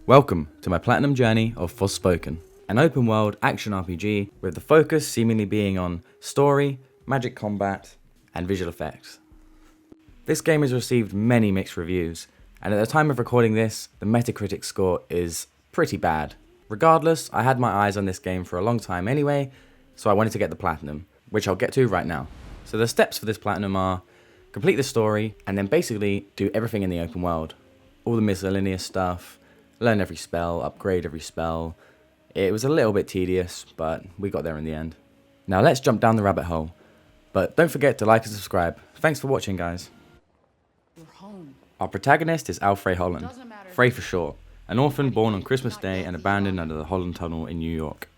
Welcome to my platinum journey of Forspoken, an open world action RPG with the focus seemingly being on story, magic combat, and visual effects. This game has received many mixed reviews, and at the time of recording this, the Metacritic score is pretty bad. Regardless, I had my eyes on this game for a long time anyway, so I wanted to get the platinum, which I'll get to right now. So the steps for this platinum are complete the story, and then basically do everything in the open world. All the miscellaneous stuff, learn every spell, upgrade every spell. It was a little bit tedious, but we got there in the end. Now let's jump down the rabbit hole. But don't forget to like and subscribe. Thanks for watching, guys. Our protagonist is Al Frey Holland, Frey for short, an orphan born on Christmas Day and abandoned under the Holland Tunnel in New York.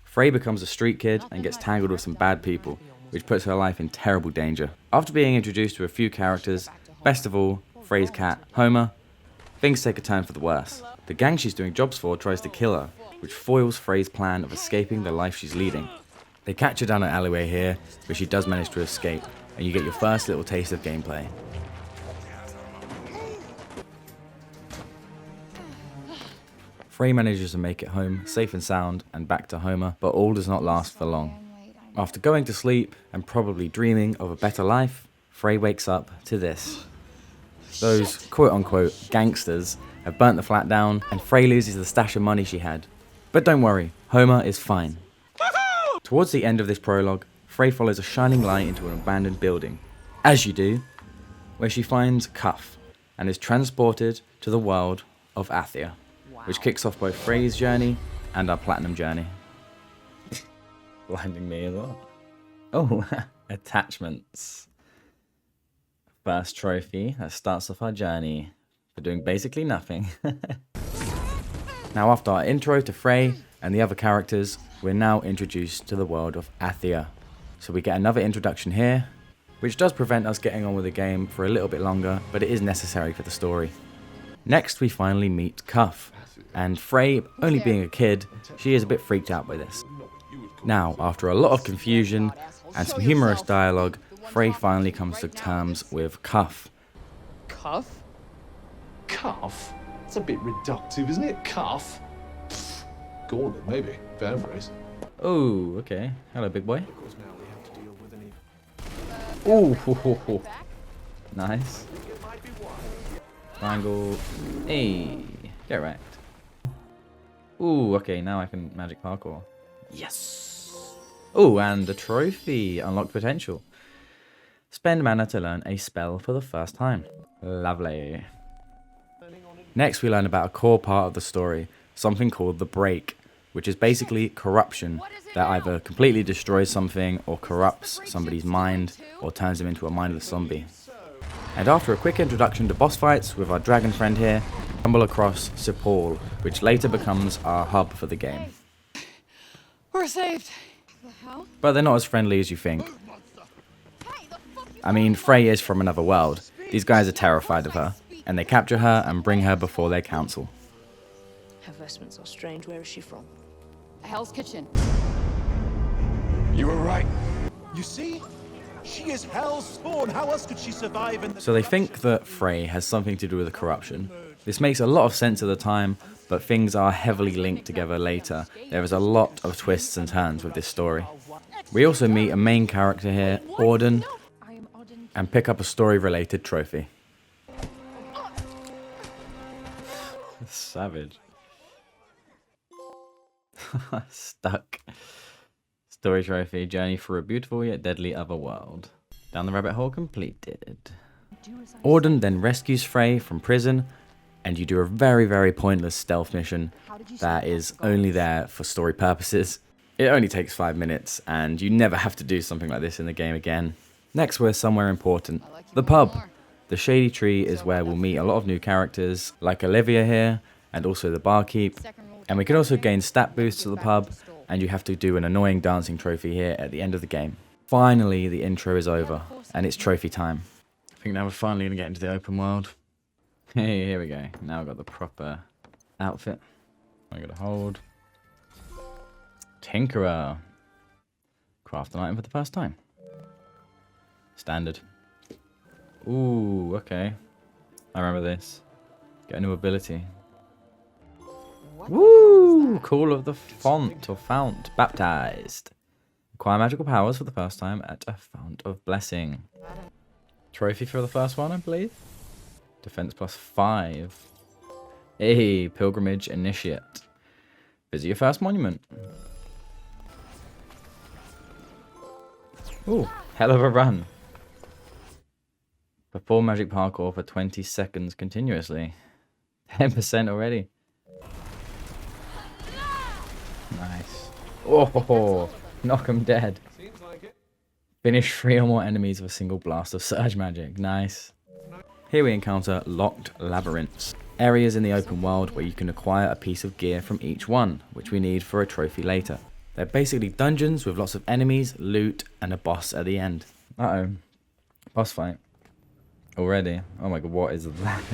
Frey becomes a street kid and gets tangled with some bad people, which puts her life in terrible danger. After being introduced to a few characters, best of all, Frey's cat, Homer, things take a turn for the worse. The gang she's doing jobs for tries to kill her, which foils Frey's plan of escaping the life she's leading. They catch her down an alleyway here, but she does manage to escape, and you get your first little taste of gameplay. Frey manages to make it home, safe and sound, and back to Homer, but all does not last for long. After going to sleep, and probably dreaming of a better life, Frey wakes up to this. Those quote-unquote gangsters have burnt the flat down, and Frey loses the stash of money she had. But don't worry, Homer is fine. Towards the end of this prologue, Frey follows a shining light into an abandoned building, as you do, where she finds Cuff, and is transported to the world of Athia, which kicks off both Frey's journey and our platinum journey. Blinding me as well. Oh, attachments. First trophy that starts off our journey for doing basically nothing. Now after our intro to Frey and the other characters, we're now introduced to the world of Athia. So we get another introduction here, which does prevent us getting on with the game for a little bit longer, but it is necessary for the story. Next we finally meet Cuff, and Frey, only being a kid, she is a bit freaked out by this. Now, after a lot of confusion and some humorous dialogue, Frey finally comes to terms with Cuff. Cuff? Cuff? It's a bit reductive, isn't it? Cuff? Gauntlet, maybe. Fair phrase. Oh, okay. Hello, big boy. Ooh, ho, ho, ho. Nice. Triangle. Hey, get wrecked. Ooh, okay, now I can magic parkour. Yes. Ooh, and the trophy. Unlocked potential. Spend mana to learn a spell for the first time. Lovely. Next we learn about a core part of the story, something called the break, which is basically corruption that either completely destroys something or corrupts somebody's mind or turns them into a mindless zombie. And after a quick introduction to boss fights with our dragon friend here, we stumble across Sepul, which later becomes our hub for the game. We're saved. But they're not as friendly as you think. I mean, Frey is from another world. These guys are terrified of her, and they capture her and bring her before their council. Her vestments are strange. Where is she from? Hell's Kitchen. You were right. You see? She is Hell's spawn. How else could she survive in the... So they think that Frey has something to do with the corruption. This makes a lot of sense at the time, but things are heavily linked together later. There is a lot of twists and turns with this story. We also meet a main character here, Auden, and pick up a story-related trophy. Savage. Stuck. Story trophy, journey through a beautiful yet deadly other world. Down the rabbit hole completed. Auden then rescues Frey from prison, and you do a very, very pointless stealth mission that is only there for story purposes. It only takes 5 minutes, and you never have to do something like this in the game again. Next, we're somewhere important. The pub. The Shady Tree is where we'll meet a lot of new characters, like Olivia here, and also the barkeep. And we can also gain stat boosts to the pub, and you have to do an annoying dancing trophy here at the end of the game. Finally, the intro is over, and it's trophy time. I think now we're finally going to get into the open world. Hey, here we go. Now I've got the proper outfit. I got to hold. Tinkerer. Craft an item for the first time. Standard. Ooh, okay. I remember this. Get a new ability. Woo! Call of the font or fount. Baptized. Acquire magical powers for the first time at a fount of blessing. Trophy for the first one, I believe. Defense +5. Hey, pilgrimage initiate. Visit your first monument. Ooh, hell of a run. Perform magic parkour for 20 seconds continuously. 10% already. Nice. Oh, knock 'em dead. Finish 3 or more enemies with a single blast of surge magic. Nice. Here we encounter locked labyrinths. Areas in the open world where you can acquire a piece of gear from each one, which we need for a trophy later. They're basically dungeons with lots of enemies, loot, and a boss at the end. Uh-oh. Boss fight. Already. Oh my god, what is that?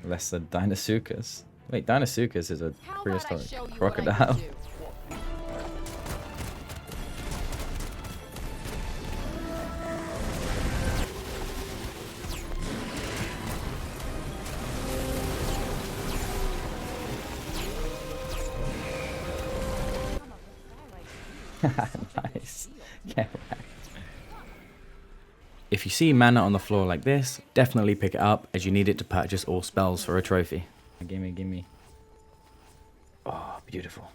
Lesser Deinosuchus. Wait, Deinosuchus is a prehistoric crocodile. Nice. Get wrecked. If you see mana on the floor like this, definitely pick it up as you need it to purchase all spells for a trophy. Gimme, gimme. Oh, beautiful.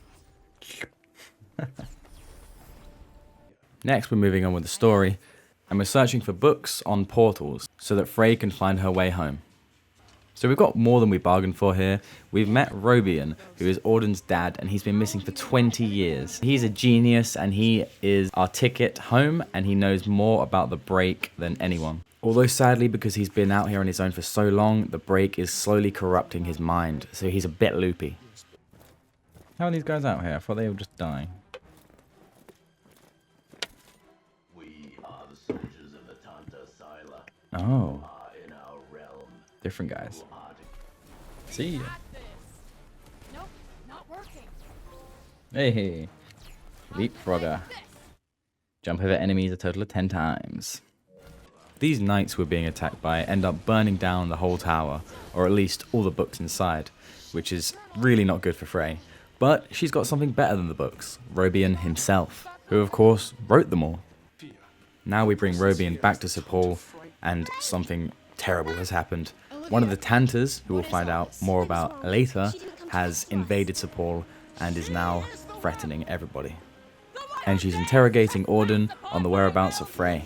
Next, we're moving on with the story, and we're searching for books on portals so that Frey can find her way home. So we've got more than we bargained for here. We've met Robian, who is Auden's dad, and he's been missing for 20 years. He's a genius, and he is our ticket home, and he knows more about the break than anyone. Although sadly, because he's been out here on his own for so long, the break is slowly corrupting his mind, so he's a bit loopy. How are these guys out here? I thought they would just die. We are the soldiers of the Tantas. Oh. In our realm. Different guys. See ya. Nope, not working. Hey. Leapfrogger. Jump over enemies a total of 10 times. These knights we're being attacked by end up burning down the whole tower, or at least all the books inside, which is really not good for Frey. But she's got something better than the books, Robian himself, who of course wrote them all. Now we bring Robian back to Sepul, and something terrible has happened. One of the Tantas, who we'll find out more about later, has invaded Sepul and is now threatening everybody. And she's interrogating Auden on the whereabouts of Frey.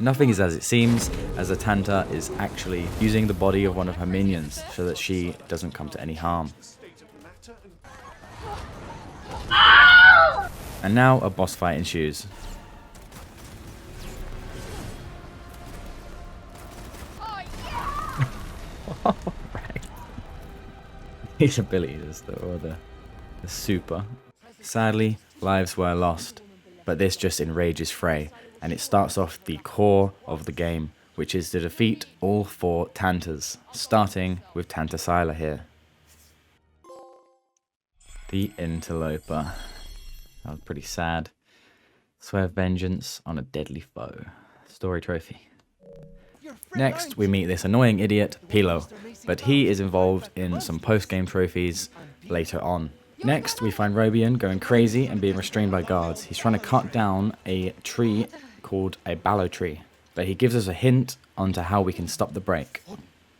Nothing is as it seems, as the Tanta is actually using the body of one of her minions so that she doesn't come to any harm. And now a boss fight ensues. Right. These abilities, or the super. Sadly, lives were lost, but this just enrages Frey. And it starts off the core of the game, which is to defeat all 4 Tantas, starting with Tantasila here. The Interloper. That was pretty sad. Swear vengeance on a deadly foe. Story trophy. Next, we meet this annoying idiot, Pilo, but he is involved in some post-game trophies later on. Next, we find Robian going crazy and being restrained by guards. He's trying to cut down a tree called a ballow tree, but he gives us a hint onto how we can stop the break.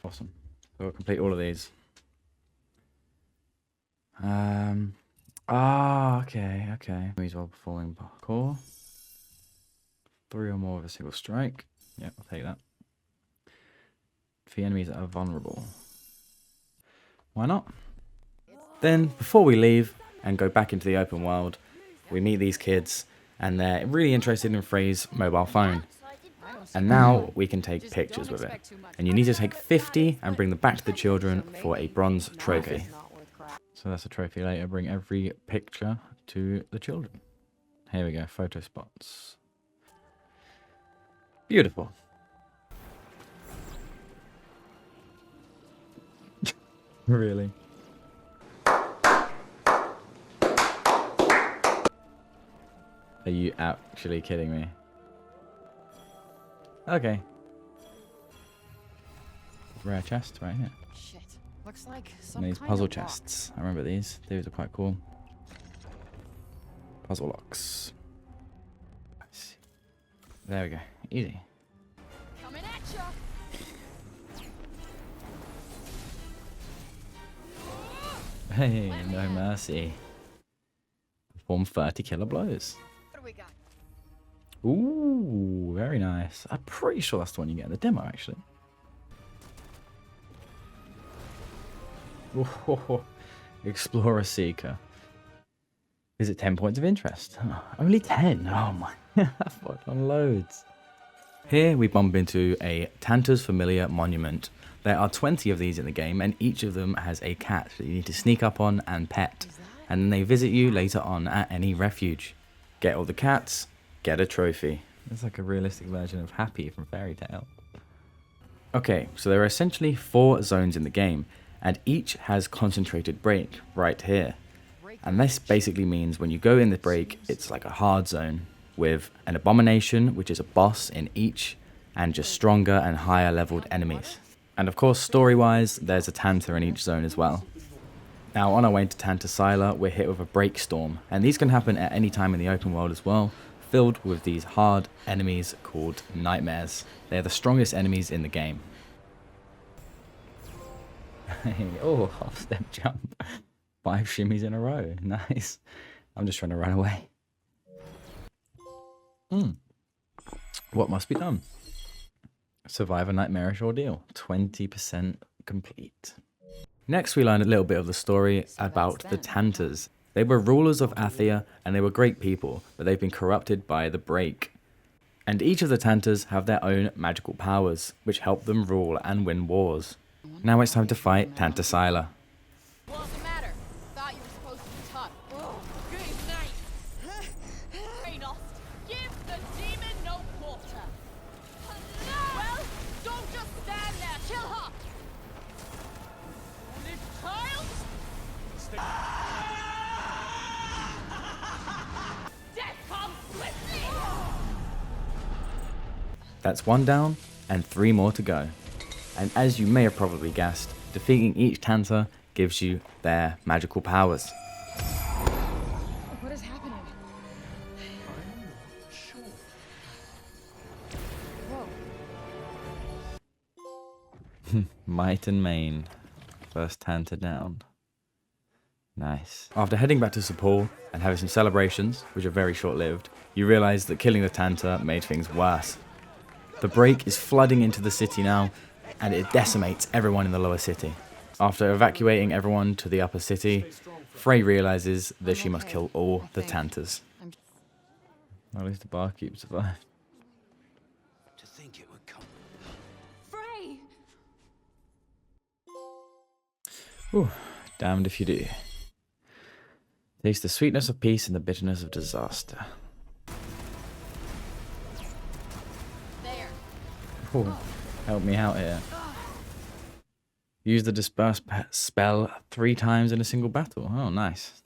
Awesome. So we'll complete all of these. Okay. Enemies while performing parkour. 3 or more with a single strike. Yeah, I'll take that. 3 enemies that are vulnerable. Why not? Then, before we leave and go back into the open world, we meet these kids, and they're really interested in Frey's mobile phone. And now we can take pictures with it. And you need to take 50 and bring them back to the children for a bronze trophy. So that's a trophy later. Bring every picture to the children. Here we go, photo spots. Beautiful. Really? Are you actually kidding me? Okay. rare chest right here. Shit. Looks like some And these kind puzzle of lock. chests. I remember these. These are quite cool. Puzzle locks. Nice. There we go. Easy. Coming at ya. Hey, no mercy. Perform 30 killer blows. What do we got? Ooh, very nice. I'm pretty sure that's the one you get in the demo, actually. Ooh, Explorer Seeker. Is it 10 points of interest? Oh, only 10. Oh my. I've worked on loads. Here we bump into a Tantas Familiar Monument. There are 20 of these in the game, and each of them has a cat that you need to sneak up on and pet. And then they visit you later on at any refuge. Get all the cats, get a trophy. It's like a realistic version of Happy from Fairy Tail. Okay, so there are essentially 4 zones in the game, and each has concentrated break right here. And this basically means when you go in the break, it's like a hard zone with an abomination, which is a boss in each, and just stronger and higher leveled enemies. And of course, story-wise, there's a Tanta in each zone as well. Now, on our way to Tantasila, we're hit with a break storm, and these can happen at any time in the open world as well, filled with these hard enemies called nightmares. They're the strongest enemies in the game. Oh, half step jump. 5 shimmies in a row. Nice. I'm just trying to run away. What must be done? Survive a nightmarish ordeal. 20% complete. Next, we learn a little bit of the story about the Tantas. They were rulers of Athia, and they were great people, but they've been corrupted by the break. And each of the Tantas have their own magical powers, which help them rule and win wars. Now it's time to fight Tantasila. What's the matter? Thought you were supposed to be tough. Oh, good night. Reynos, give the demon no quarter. Well, don't just stand there. Kill her. This child? Death comes swiftly. That's 1 down, and 3 more to go. And as you may have probably guessed, defeating each Tanta gives you their magical powers. What is happening? Whoa. Might and main. First Tanta down. Nice. After heading back to Sepul and having some celebrations, which are very short-lived, you realise that killing the Tanta made things worse. The break is flooding into the city now, and it decimates everyone in the lower city. After evacuating everyone to the upper city, Frey realizes that she must kill all the Tantas. At least the barkeep survived. To think it would come. Frey! Ooh, damned if you do. Taste the sweetness of peace and the bitterness of disaster. There. Ooh, help me out here. Use the disperse spell 3 times in a single battle. Oh, nice.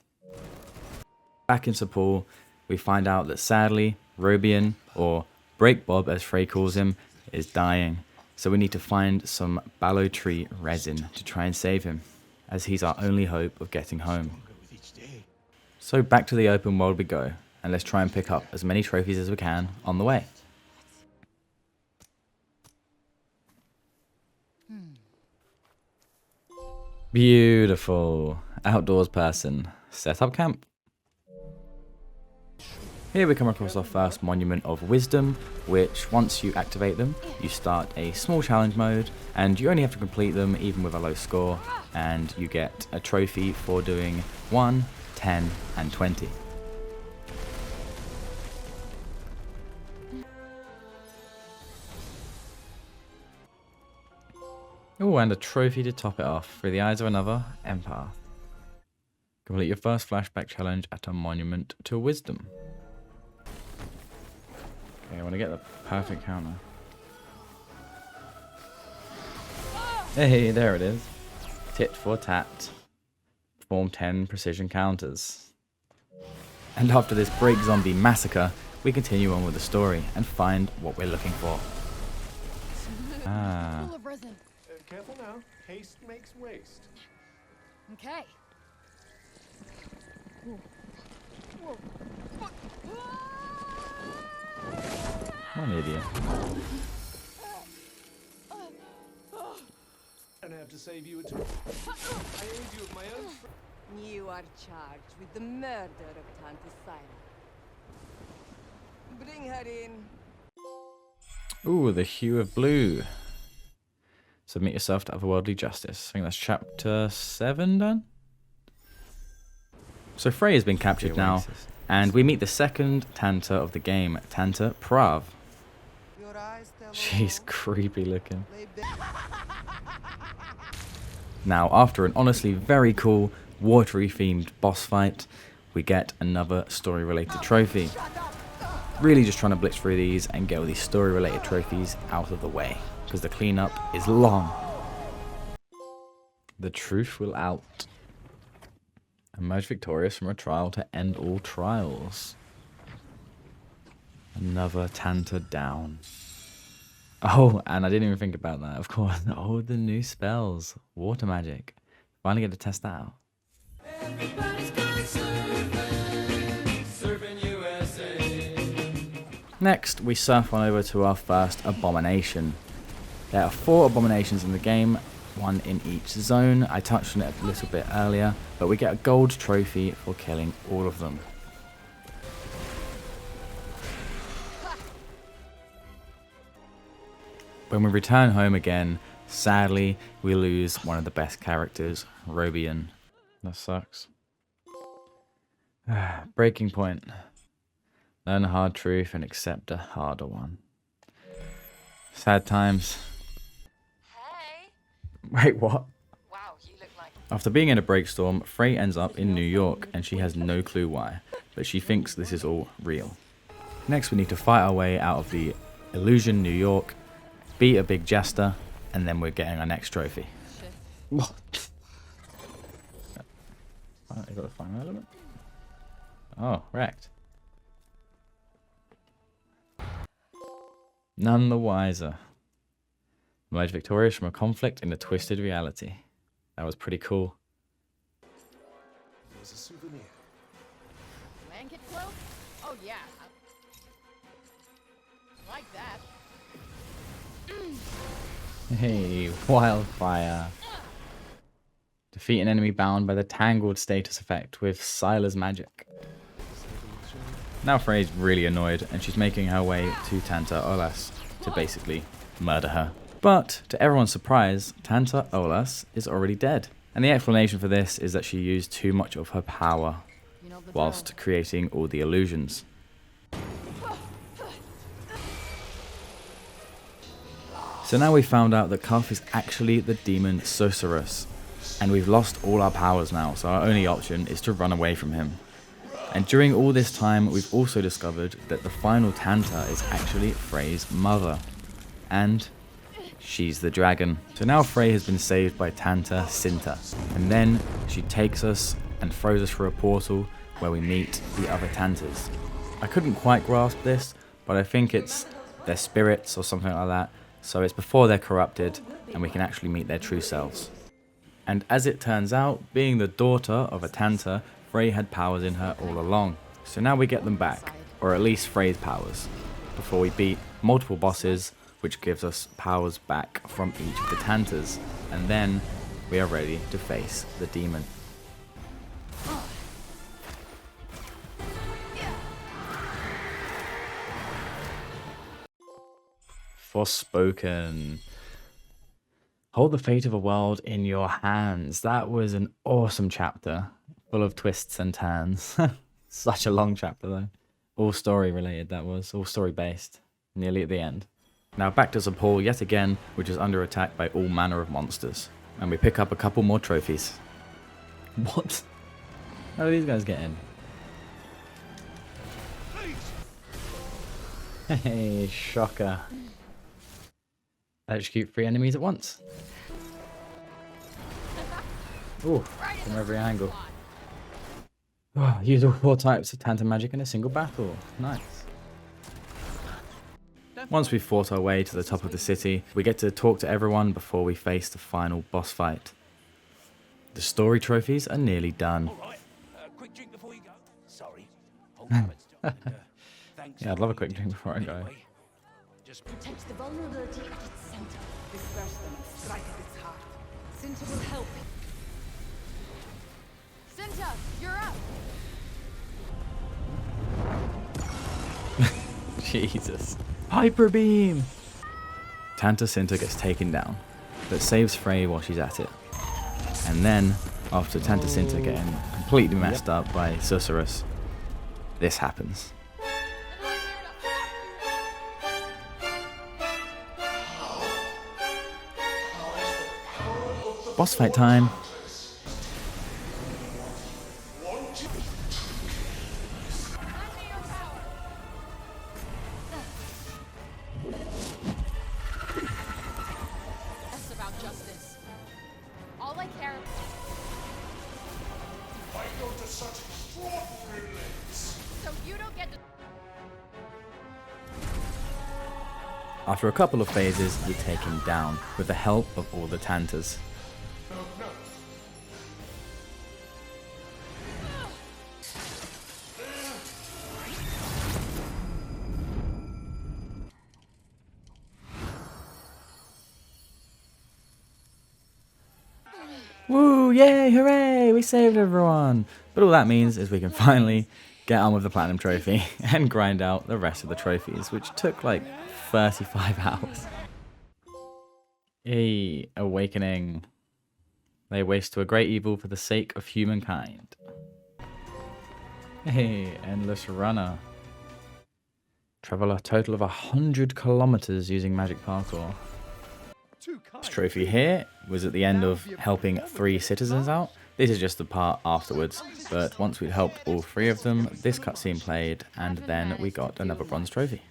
Back in Sepul, we find out that sadly, Robian, or Break Bob as Frey calls him, is dying. So we need to find some Ballow Tree resin to try and save him, as he's our only hope of getting home. So back to the open world we go, and let's try and pick up as many trophies as we can on the way. Beautiful. Outdoors person. Set up camp. Here we come across our first Monument of Wisdom, which once you activate them, you start a small challenge mode, and you only have to complete them even with a low score, and you get a trophy for doing 1, 10, and 20. Oh, and a trophy to top it off, through the eyes of another empath. Complete your first flashback challenge at a Monument to Wisdom. Okay, I want to get the perfect counter. Hey, there it is. Tit for tat. Perform 10 precision counters. And after this break zombie massacre, we continue on with the story and find what we're looking for. Ah. Full of resin. Careful now. Haste makes waste. Okay. What an idiot. I don't have to save you at all. I aid you with my own. You are charged with the murder of Tanta Syra. Bring her in. Ooh, the hue of blue. Submit yourself to otherworldly justice. I think that's chapter 7 done. So Frey has been captured now, and we meet the second Tanta of the game, Tanta Prav. Your eyes tell She's all. creepy looking. Lay back. Now, after an honestly very cool watery themed boss fight, we get another story related trophy. Really just trying to blitz through these and get all these story related trophies out of the way, because the cleanup is long. The truth will out. Emerge victorious from a trial to end all trials. Another Tanta down. Oh, and I didn't even think about that, of course. Oh, the new spells. Water magic. Finally get to test that out. Next, we surf on over to our first abomination. There are 4 abominations in the game, 1 in each zone. I touched on it a little bit earlier, but we get a gold trophy for killing all of them. When we return home again, sadly, we lose one of the best characters, Robian. That sucks. Breaking point. Learn a hard truth and accept a harder one. Sad times. Hey. Wait, what? Wow, you look like. After being in a breakstorm, Frey ends up in New York and she has no clue why, but she thinks this is all real. Next, we need to fight our way out of the illusion New York, beat a big jester, and then we're getting our next trophy. What? Oh, you got the final element? Oh, wrecked. None the wiser. Emerge victorious from a conflict in a twisted reality. That was pretty cool. There's a souvenir. Blanket cloak? Oh yeah. I like that. Hey, wildfire. Defeat an enemy bound by the tangled status effect with Syla's magic. Now Frey's really annoyed and she's making her way to Tanta Olas to basically murder her. But to everyone's surprise, Tanta Olas is already dead. And the explanation for this is that she used too much of her power You know the whilst creating all the illusions. So now we found out that Cuff is actually the demon Sorceress, and we've lost all our powers now, so our only option is to run away from him. And during all this time, we've also discovered that the final Tanta is actually Frey's mother, and she's the dragon. So now Frey has been saved by Tanta Cinta, and then she takes us and throws us through a portal where we meet the other Tantas. I couldn't quite grasp this, but I think it's their spirits or something like that, so it's before they're corrupted and we can actually meet their true selves. And as it turns out, being the daughter of a Tanta, Frey had powers in her all along. So now we get them back, or at least Frey's powers, before we beat multiple bosses, which gives us powers back from each of the Tantas, and then we are ready to face the demon. Forspoken. Hold the fate of a world in your hands. That was an awesome chapter, full of twists and turns. Such a long chapter though. All story related that was, all story based, nearly at the end. Now back to Zapal yet again, which is under attack by all manner of monsters. And we pick up a couple more trophies. What? How do these guys get in? Hey, shocker. Execute 3 enemies at once. Ooh, from every angle. Oh, use all 4 types of Tanta magic in a single battle. Nice. Once we've fought our way to the top of the city, we get to talk to everyone before we face the final boss fight. The story trophies are nearly done. Quick drink before you go. Sorry. Thanks. Yeah, I'd love a quick drink before I go. Protect the vulnerability at its center. Disperse them and strike at its heart. Cinta will help. Cinta, you're up. Jesus. Hyper beam! Tanta Cinta gets taken down, but saves Frey while she's at it. And then, after Tanta Cinta getting completely messed up by Susurrus, this happens. Boss fight time! That's about justice. All I care I go to such extraordinary lengths. so you don't get to. After a couple of phases, you take him down with the help of all the Tantas. Woo, yay, hooray, we saved everyone. But all that means is we can finally get on with the Platinum Trophy and grind out the rest of the trophies, which took like 35 hours. Hey, awakening. They waste to a great evil for the sake of humankind. Hey, endless runner. Travel a total of 100 kilometers using magic parkour. This trophy here was at the end of helping 3 citizens out. This is just the part afterwards, but once we'd helped all 3 of them, this cutscene played, and then we got another bronze trophy.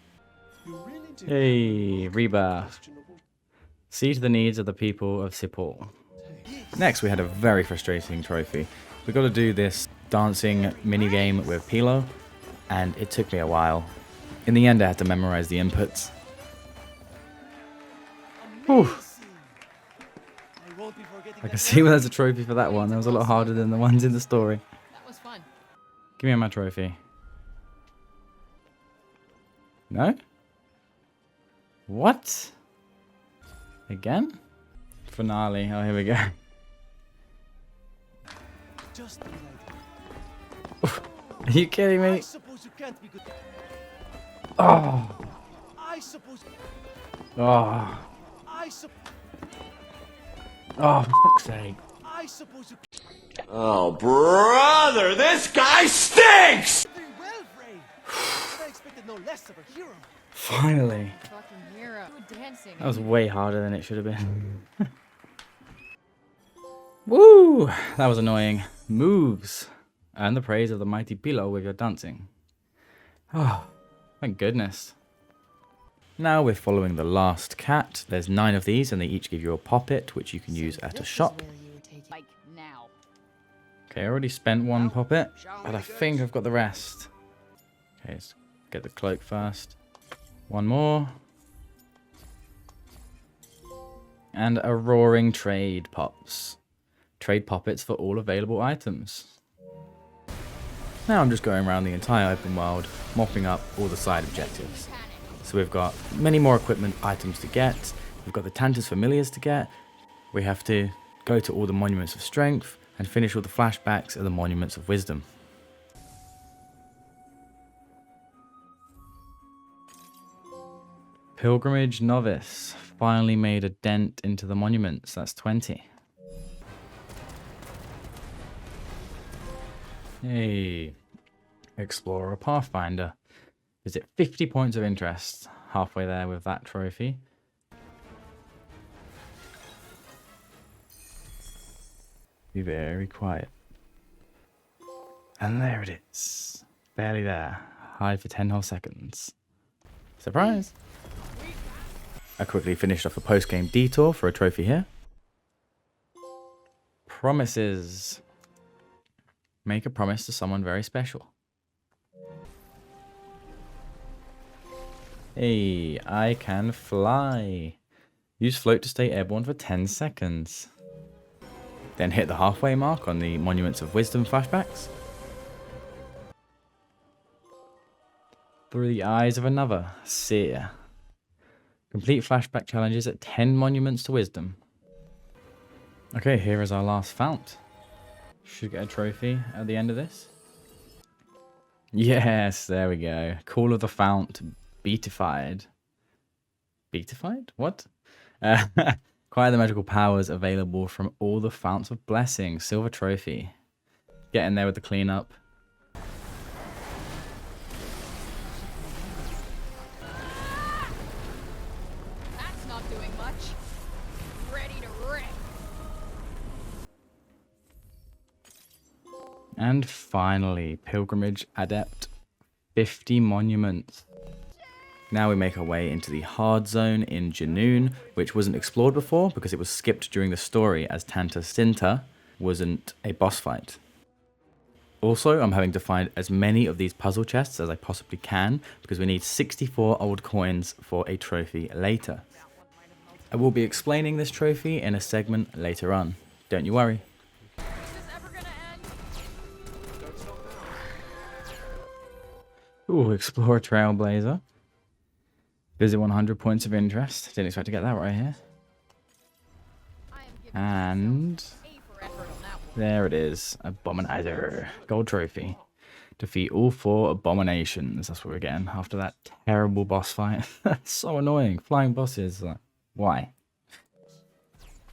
Hey, rebirth. See to the needs of the people of Sipor. Next, we had a very frustrating trophy. We got to do this dancing minigame with Pilo, and it took me a while. In the end, I had to memorize the inputs. Whew. I can see where there's a trophy for that one. That was a lot harder than the ones in the story. That was fun. Give me my trophy. No? What? Again? Finale. Oh, here we go. Just be Are you kidding me? I suppose you can't be good. Oh. I suppose. Oh. I suppose. Oh, for fuck's sake. I suppose you Oh, brother, this guy stinks! very well, Ray. But I expected no less of a hero. Finally. Fucking hero. Good dancing. That was way harder than it should have been. Woo! That was annoying. Moves. Earn the praise of the mighty Pilo with your dancing. Oh, thank goodness. Now we're following the last cat. There's 9 of these and they each give you a poppet, which you can use at a shop. Like now. Okay, I already spent 1 poppet, but I think I've got the rest. Okay, let's get the cloak first. 1 more. And a roaring trade pops. Trade poppets for all available items. Now I'm just going around the entire open world, mopping up all the side objectives. So we've got many more equipment items to get. We've got the Tantas Familiars to get. We have to go to all the Monuments of Strength and finish all the flashbacks of the Monuments of Wisdom. Pilgrimage Novice. Finally made a dent into the monuments. That's 20. Hey. Explorer Pathfinder. Visit 50 points of interest. Halfway there with that trophy. Be very quiet. And there it is. Barely there. Hide for 10 whole seconds. Surprise! I quickly finished off a post-game detour for a trophy here. Promises. Make a promise to someone very special. Hey, I can fly. Use float to stay airborne for 10 seconds. Then hit the halfway mark on the Monuments of Wisdom flashbacks. Through the eyes of another seer. Complete flashback challenges at 10 Monuments to Wisdom. Okay, here is our last fount. Should get a trophy at the end of this. Yes, there we go. Call of the Fount, beatified. Beatified? What? Acquire the magical powers available from all the Founts of Blessing. Silver trophy. Get in there with the cleanup. That's not doing much. Ready to wreck. And finally, Pilgrimage Adept, 50 monuments. Now we make our way into the hard zone in Janoon, which wasn't explored before because it was skipped during the story as Tanta Sinta wasn't a boss fight. Also, I'm having to find as many of these puzzle chests as I possibly can because we need 64 old coins for a trophy later. I will be explaining this trophy in a segment later on. Don't you worry. Is this ever gonna end? Ooh, Explorer Trailblazer. Visit 100 points of interest. Didn't expect to get that right here. I am giving And A for effort on that one. there it is. Abominizer. Gold trophy. Defeat all 4 abominations. That's what we're getting after that terrible boss fight. So annoying. Flying bosses. Like, why?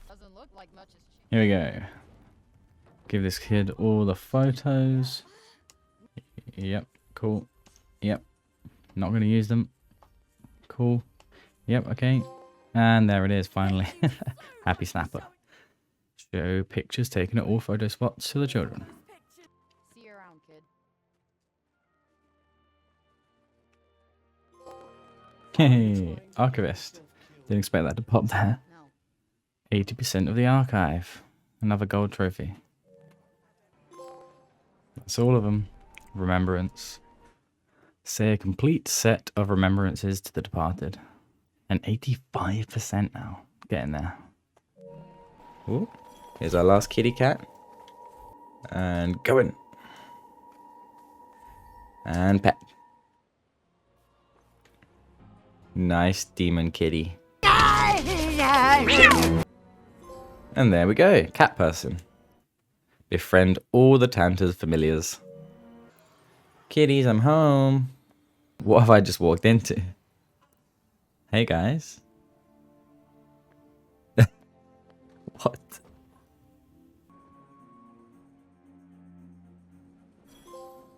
Doesn't look like much has changed. Here we go. Give this kid all the photos. Yep. Cool. Yep. Not going to use them. Cool. Yep, okay. And there it is, finally. Happy Snapper. Show pictures taken at all photo spots to the children. See you around, kid. Hey, Archivist. Didn't expect that to pop there. No. 80% of the archive. Another gold trophy. That's all of them. Remembrance. Say a complete set of remembrances to the departed. And 85% now. Getting there. Ooh. Here's our last kitty cat. And going. And pet. Nice demon kitty. And there we go. Cat person. Befriend all the Tantas familiars. Kitties, I'm home. What have I just walked into? Hey guys. What?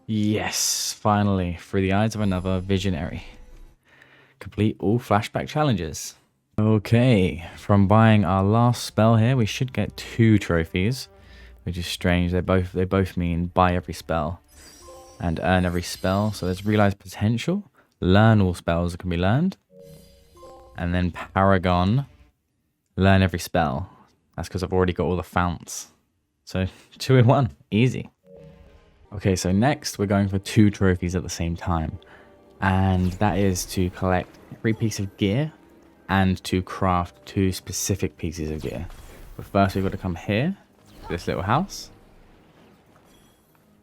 Yes, finally, through the eyes of another visionary. Complete all flashback challenges. Okay, from buying our last spell here, we should get 2 trophies, which is strange. They both mean buy every spell and earn every spell. So there's realize potential, learn all spells that can be learned, and then Paragon, learn every spell. That's because I've already got all the founts. So 2 in 1, easy. Okay, so next we're going for 2 trophies at the same time. And that is to collect every piece of gear and to craft 2 specific pieces of gear. But first we've got to come here, to this little house,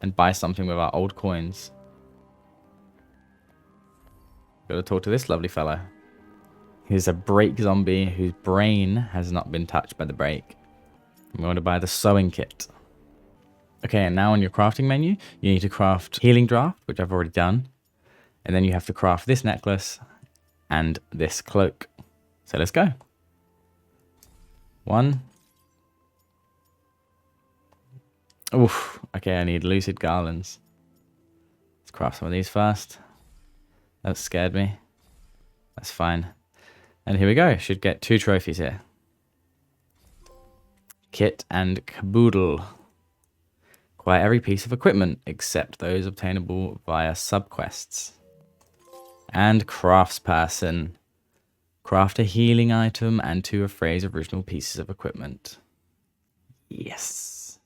and buy something with our old coins. Got to talk to this lovely fellow. Here's a break zombie whose brain has not been touched by the break. I'm going to buy the sewing kit. Okay, and now on your crafting menu, you need to craft healing draft, which I've already done. And then you have to craft this necklace and this cloak. So let's go. 1. Oof. Okay, I need lucid garlands. Let's craft some of these first. That scared me. That's fine. And here we go. Should get 2 trophies here. Kit and caboodle. Acquire every piece of equipment except those obtainable via subquests. And craftsperson. Craft a healing item and 2 of Frey's original pieces of equipment. Yes.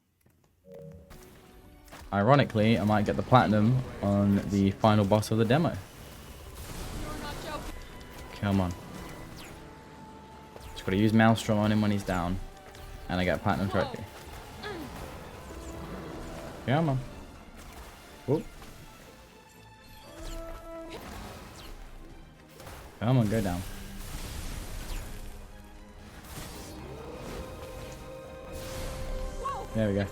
Ironically, I might get the platinum on the final boss of the demo. You're not joking. Come on. Just gotta use Maelstrom on him when he's down. And I get a platinum trophy. Come on. Whoop. Come on, go down. There we go.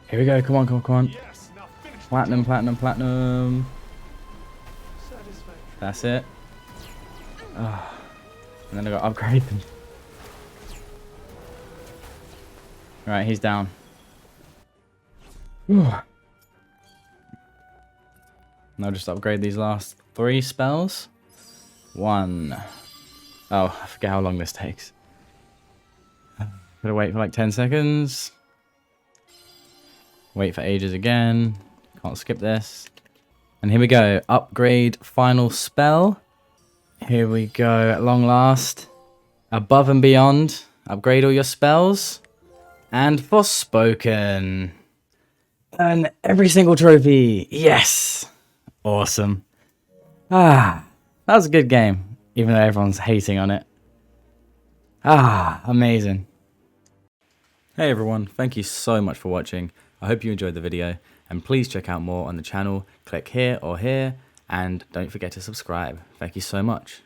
Here we go. Come on, come on, come on. Yes, now finish. Platinum, platinum, platinum. That's it. Oh. And then I got to upgrade them. Right, he's down. Whew. Now just upgrade these last 3 spells. 1. Oh, I forget how long this takes. Gotta wait for like 10 seconds. Wait for ages again. Can't skip this. And here we go. Upgrade final spell. Here we go at long last. Above and beyond. Upgrade all your spells. And Forspoken. And every single trophy. Yes. Awesome. Ah, that was a good game. Even though everyone's hating on it. Ah, amazing. Hey everyone, thank you so much for watching. I hope you enjoyed the video. And please check out more on the channel. Click here or here. And don't forget to subscribe. Thank you so much.